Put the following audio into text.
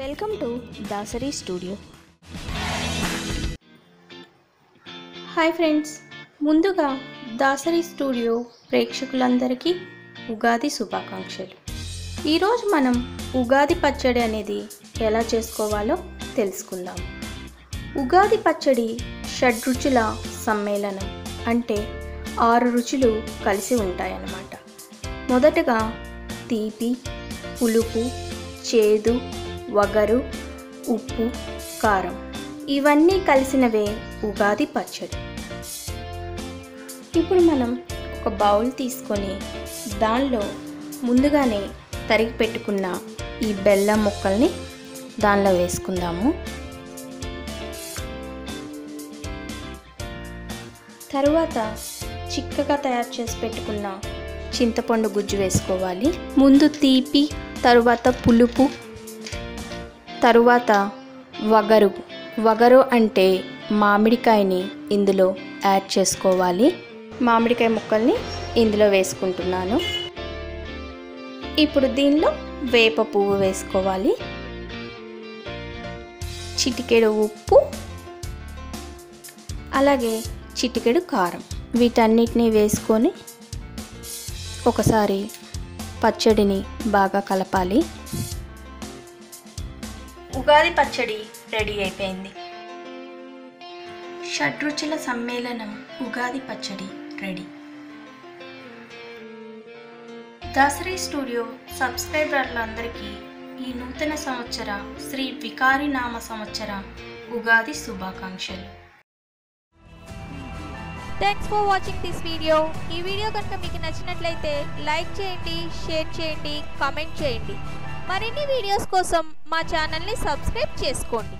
Welcome to Dasari studio. Hi friends, ముందుగా Dasari studio ప్రేక్షకులందరికీ ఉగాది శుభాకాంక్షలు. ఈరోజు మనం ఉగాది పచ్చడి అనేది ఎలా చేసుకోవాలో తెలుసుకుందాం. ఉగాది పచ్చడి షడ్రుచుల సమ్మేళనం, అంటే 6 రుచులు కలిసి ఉంటాయన్నమాట. మొదటగా తీపి, పులుపు, చేదు, వగరు, ఉప్పు, కారం ఇవన్నీ కలిసినవే ఉగాది పచ్చడి. ఇప్పుడు మనం ఒక బౌల్ తీసుకొని దానిలో ముందుగానే తరిగి పెట్టుకున్న ఈ బెల్లం ముక్కల్ని దానిలో వేసుకుందాము. తరువాత చిక్కగా తయారు చేసి పెట్టుకున్న చింతపండు గుజ్జు వేసుకోవాలి. ముందు తీపి, తరువాత పులుపు, తరువాత వగరు అంటే మామిడికాయని ఇందులో యాడ్ చేసుకోవాలి. మామిడికాయ ముక్కల్ని ఇందులో వేసుకుంటున్నాను. ఇప్పుడు దీనిలో వేప పువ్వు వేసుకోవాలి, చిటికెడు ఉప్పు, అలాగే చిటికెడు కారం. వీటన్నిటిని వేసుకొని ఒకసారి పచ్చడిని బాగా కలపాలి. ఉగాది పచ్చడి రెడీ అయిపోయింది. షడ్రుచుల సమ్మేళనం ఉగాది పచ్చడి రెడీ. దాసరి స్టూడియో సబ్స్క్రైబర్లందరికీ ఈ నూతన సంవత్సర శ్రీ వికారి నామ సంవత్సర ఉగాది శుభాకాంక్షలు. Thanks for watching this video. ఈ వీడియో కనుక మీకు నచ్చినట్లయితే లైక్ చేయండి, షేర్ చేయండి, కామెంట్ చేయండి. మరిన్ని వీడియోస్ కోసం మా ఛానల్ని సబ్స్క్రైబ్ చేసుకోండి.